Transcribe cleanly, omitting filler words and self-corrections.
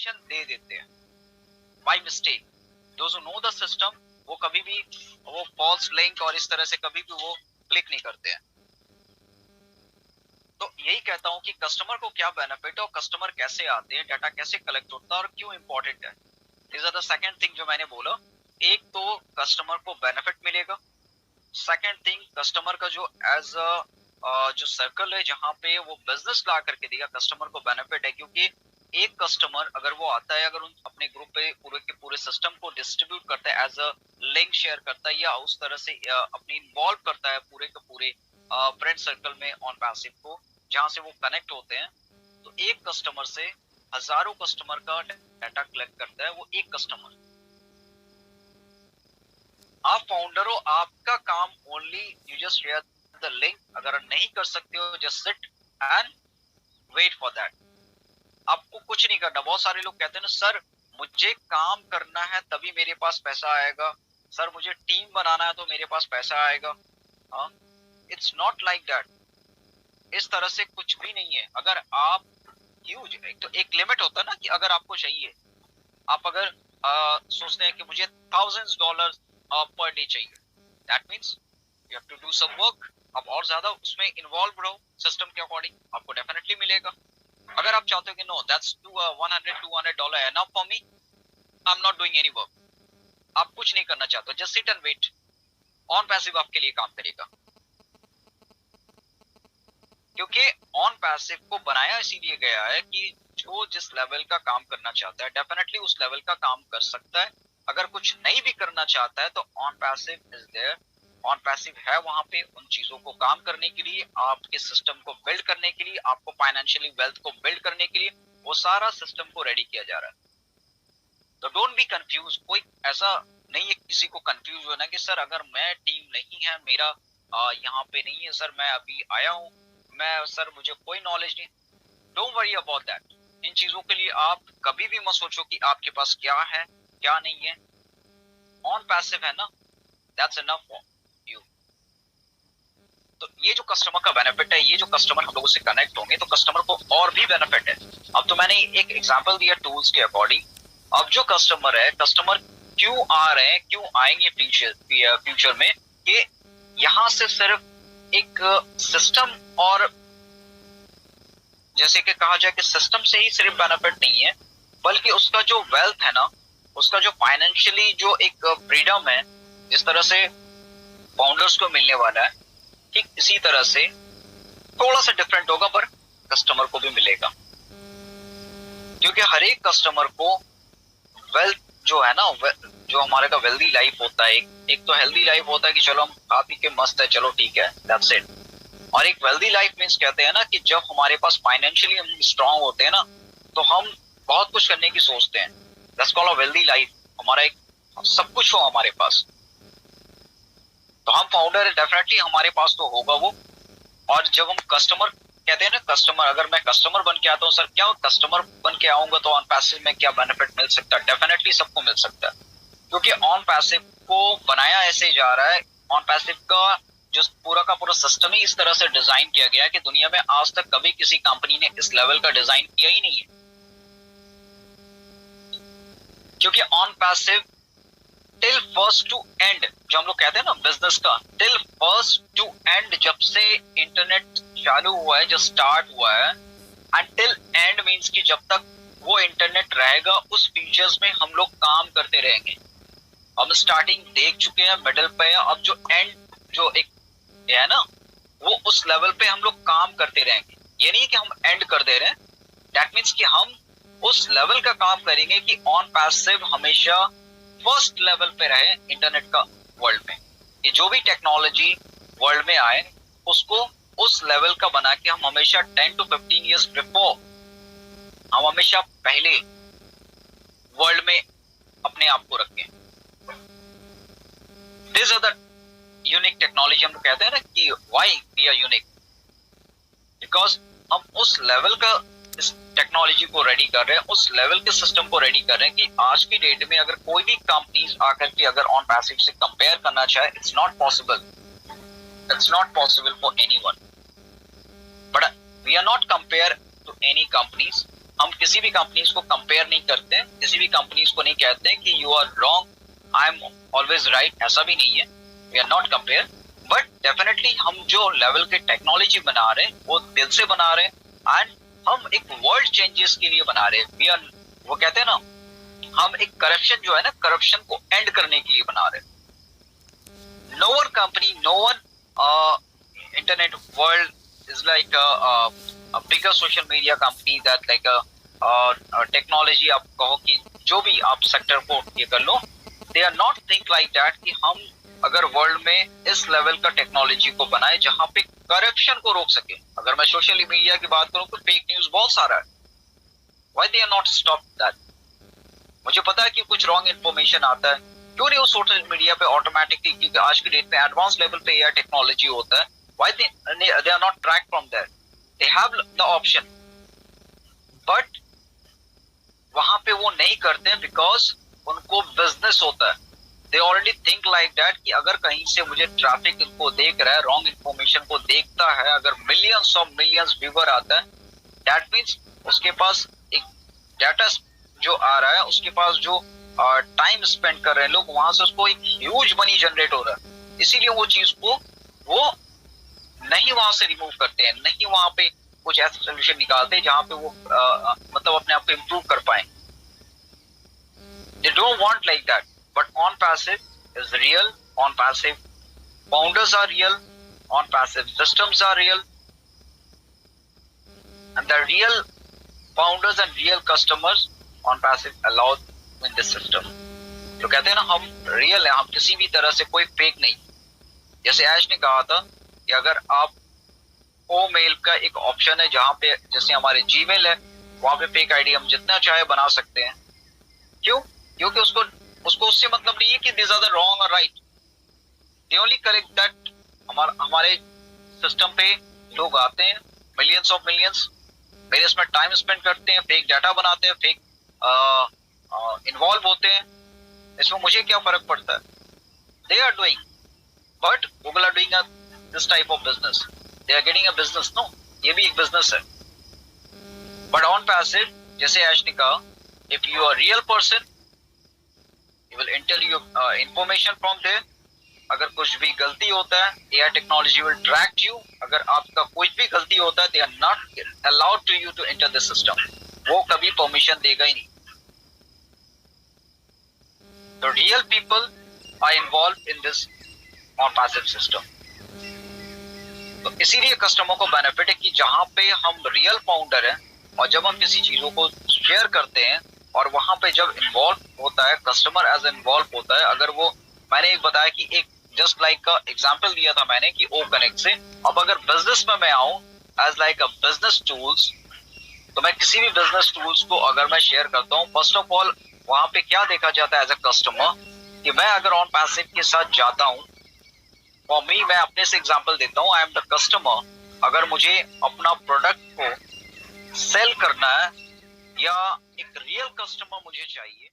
Connection दे देते हैं by mistake. Those who know the system वो कभी भी वो फॉल्स लिंक और इस तरह से कभी भी वो क्लिक नहीं करते हैं। तो यही कहता हूं कि कस्टमर को क्या बेनिफिट है और कस्टमर कैसे आते हैं, डाटा कैसे कलेक्ट होता है और क्यों इंपॉर्टेंट है। This are the second thing जो मैंने बोला। एक तो कस्टमर को बेनिफिट मिलेगा, सेकंड थिंग कस्टमर का जो एज जो सर्कल है जहां पे वो बिजनेस ला करके देगा कस्टमर को बेनिफिट है, क्योंकि एक कस्टमर अगर वो आता है, अगर उन अपने ग्रुप पे पूरे के पूरे सिस्टम को डिस्ट्रीब्यूट करता है, एज अ लिंक शेयर करता है या उस तरह से अपनी इन्वॉल्व करता है पूरे के पूरे फ्रेंड सर्कल में ऑन पैसिव को, जहां से वो कनेक्ट होते हैं, तो एक कस्टमर से हजारों कस्टमर का डाटा कलेक्ट करता है वो एक कस्टमर। आप फाउंडर हो, आपका काम only you just share the link. अगर नहीं कर सकते हो just sit and wait for that. आपको कुछ नहीं करना। बहुत सारे लोग कहते हैं ना सर मुझे काम करना है तभी मेरे पास पैसा आएगा, सर मुझे टीम बनाना है तो मेरे पास पैसा आएगा। It's not like that. इस तरह से कुछ भी नहीं है। अगर आप ह्यूज, तो एक लिमिट होता है ना कि अगर आपको चाहिए, आप अगर सोचते हैं कि मुझे $1000 पर डे चाहिए, that means you have to do some work. आप और ज्यादा उसमें इन्वॉल्व रहो सिस्टम के अकॉर्डिंग, आपको डेफिनेटली मिलेगा। अगर आप चाहते हो कि no that's $100-200 enough for me, I am not doing any work, आप कुछ नहीं करना चाहते हो, just sit and wait, OnPassive आपके लिए काम करेगा। क्योंकि ऑन पैसिव को बनाया इसीलिए गया है कि जो जिस लेवल का काम करना चाहता है डेफिनेटली उस लेवल का काम कर सकता है। अगर कुछ नहीं भी करना चाहता है तो OnPassive is there. OnPassive है वहां पे उन चीजों को काम करने के लिए, आपके सिस्टम को बिल्ड करने के लिए, आपको फाइनेंशियली वेल्थ को बिल्ड करने के लिए, वो सारा सिस्टम को रेडी किया जा रहा है। तो डोंट बी कंफ्यूज। कोई ऐसा नहीं है किसी को कंफ्यूज होना कि सर अगर मैं टीम नहीं है, मेरा यहाँ पे नहीं है, सर मैं अभी आया हूँ, मैं सर मुझे कोई नॉलेज नहीं। Don't worry about that. इन चीजों के लिए आप कभी भी मत सोचो कि आपके पास क्या है क्या नहीं है। ऑन पैसिव है ना, दैट्स इनफ फॉर यू। तो ये जो कस्टमर का बेनिफिट है, ये जो कस्टमर हम लोगों से कनेक्ट होंगे तो कस्टमर को और भी बेनिफिट है। अब तो मैंने एक एग्जांपल दिया टूल्स के अकॉर्डिंग। अब जो कस्टमर है, कस्टमर क्यों आ रहे हैं, क्यों आएंगे फ्यूचर में, कि यहां से सिर्फ एक सिस्टम और जैसे कि कहा जाए कि सिस्टम से ही सिर्फ बेनिफिट नहीं है, बल्कि उसका जो वेल्थ है ना, उसका जो फाइनेंशियली जो एक फ्रीडम है, जिस तरह से फाउंडर्स को मिलने वाला है, ठीक इसी तरह से थोड़ा सा डिफरेंट होगा पर कस्टमर को भी मिलेगा। क्योंकि हर एक कस्टमर को वेल्थ जो है ना, जो हमारे का वेल्दी लाइफ होता है, एक तो हेल्दी लाइफ होता है कि चलो हम खा पी के मस्त है, चलो ठीक है, दैट्स इट। और एक वेल्दी लाइफ मींस कहते हैं ना कि जब हमारे पास फाइनेंशियली हम स्ट्रांग होते हैं ना, तो हम बहुत कुछ करने की सोचते हैं। That's called a wealthy life. हमारा एक सब कुछ हो हमारे पास, तो हम फाउंडर डेफिनेटली हमारे पास तो होगा वो। और जब हम कस्टमर कहते हैं ना, कस्टमर अगर मैं कस्टमर बन के आता हूँ, सर क्या कस्टमर बन के आऊंगा तो ऑन पैसिव में क्या बेनिफिट मिल सकता है? डेफिनेटली सबको मिल सकता है। क्योंकि ऑन पैसिव को बनाया ऐसे जा रहा है, ऑन पैसिव का जो पूरा का पूरा सिस्टम ही इस तरह से डिजाइन किया गया है कि दुनिया में आज तक कभी किसी कंपनी ने इस लेवल का डिजाइन किया ही नहीं है। क्योंकि OnPassive till first to end, जो हम लोग कहते हैं ना बिजनेस का, टिल फर्स्ट टू एंड, जब से इंटरनेट चालू हुआ है, जो स्टार्ट हुआ है, अंटिल एंड मींस कि जब तक वो इंटरनेट रहेगा उस फीचर्स में हम लोग काम करते रहेंगे। हम स्टार्टिंग देख चुके हैं, मिडिल पे है, अब जो एंड जो एक है ना, वो उस लेवल पे हम लोग काम करते रहेंगे। ये नहीं कि हम एंड कर दे रहे हैं, दैट मींस कि हम उस लेवल का काम करेंगे कि ऑन पैसिव हमेशा फर्स्ट लेवल पे रहे इंटरनेट का वर्ल्ड में। ये जो भी टेक्नोलॉजी वर्ल्ड में आए उसको उस लेवल का बना के हम हमेशा 10 to 15 years बिफोर, हम हमेशा पहले वर्ल्ड में अपने आप को रखें। This are the unique technology. हम कहते हैं ना कि why we are unique, because हम उस लेवल का इस टेक्नोलॉजी को रेडी कर रहे हैं, उस लेवल के सिस्टम को रेडी कर रहे हैं कि आज की डेट में अगर कोई भी कंपनीज आकर के अगर ऑन पैसिव से कंपेयर करना चाहे, it's not possible. It's not possible for anyone. But we are not compare to any companies, हम किसी भी कंपनीज को कंपेयर नहीं करते हैं, किसी भी कंपनीज को नहीं कहते हैं कि you are wrong, I am always right, ऐसा भी नहीं है, we are not compare. But definitely हम जो लेवल के टेक्नोलॉजी बना रहे हैं वो दिल से बना रहे हैं, एंड हम एक वर्ल्ड चेंजेस के लिए बना रहे हैं। वी आर, वो कहते हैं ना, हम एक करप्शन जो है ना, करप्शन को एंड करने के लिए बना रहे हैं। No one company, no one internet world is like a bigger social media company that like a technology, आप कहो कि जो भी आप सेक्टर को ये कर लो, they are not think like that कि हम अगर वर्ल्ड में इस लेवल का टेक्नोलॉजी को बनाए जहां पे करप्शन को रोक सके। अगर मैं सोशल मीडिया की बात करूं तो फेक न्यूज बहुत सारा है, why they are not stop that? मुझे पता है कि कुछ रॉन्ग इन्फॉर्मेशन आता है, क्यों नहीं वो सोशल मीडिया पे ऑटोमेटिकली, क्योंकि आज की डेट में एडवांस लेवल पे एआई टेक्नोलॉजी होता है, why they are not tracked from there? They have the option, but वहां पे वो नहीं करते हैं बिकॉज उनको बिजनेस होता है। They already think like that कि अगर कहीं से मुझे ट्रैफिक इनको देख रहा है, रॉन्ग इन्फॉर्मेशन को देखता है, अगर मिलियंस ऑफ मिलियंस व्यूअर आता है, दैट मीन्स उसके पास एक डाटा जो आ रहा है, उसके पास जो टाइम स्पेंड कर रहे हैं लोग, वहां से उसको एक ह्यूज मनी जनरेट हो रहा है। इसीलिए वो चीज को वो नहीं वहां से रिमूव करते हैं, नहीं वहां पे कुछ ऐसा सोल्यूशन निकालते हैं जहां पे वो मतलब अपने आप को इम्प्रूव कर पाए। They don't want like that, but on passive is real, on passive founders are real, on passive systems are real, and the real founders and real customers on passive allowed in this system। तो कहते हैं ना, हम real है, हम किसी भी तरह से कोई फेक नहीं। जैसे ऐश ने कहा था कि अगर आप ओ मेल का एक ऑप्शन है जहां पे, जैसे हमारे जीमेल है, वहां पे फेक आईडी हम जितना चाहे बना सकते हैं। क्यों? क्योंकि उसको उससे मतलब नहीं है कि दिस आर द रॉन्ग और right, they only correct that. हमारे सिस्टम पे लोग आते हैं, मिलियंस ऑफ मिलियंस, मेरे इसमें टाइम स्पेंड करते हैं, फेक डाटा बनाते हैं, फेक इन्वॉल्व होते हैं, इसमें मुझे क्या फर्क पड़ता है? They are doing, but Google are doing this type of business, they are getting a business. No, ये भी एक बिजनेस है। बट ऑन पैसिव, जैसे ऐश ने कहा, if you are real person, you will enter your information from there। अगर कुछ भी गलती होता है, AI technology will track you। अगर आपका कुछ भी गलती होता है, they are not allowed to you to enter the system। वो कभी परमिशन देगा ही नहीं। The real people are involved in this on passive system। तो इसीलिए कस्टमर को बेनिफिट है कि जहां पे हम रियल फाउंडर हैं और जब हम किसी चीजों को शेयर करते हैं और वहां पे जब इन्वॉल्व होता है, कस्टमर एज इन्वॉल्व होता है। अगर वो, मैंने एक बताया कि एक जस्ट लाइक का एग्जांपल दिया था मैंने कि ओ कनेक्ट से, अब अगर बिजनेस में मैं आऊं as like a business tools, तो मैं किसी भी बिजनेस टूल्स को अगर मैं शेयर करता हूं, फर्स्ट ऑफ ऑल वहां पे क्या देखा जाता है एज अ कस्टमर, कि मैं अगर ऑन पैसिव के साथ जाता हूं, फॉर मी, मैं अपने से एग्जांपल देता हूं, आई एम द कस्टमर। अगर मुझे अपना प्रोडक्ट को सेल करना है या एक रियल कस्टमर मुझे चाहिए,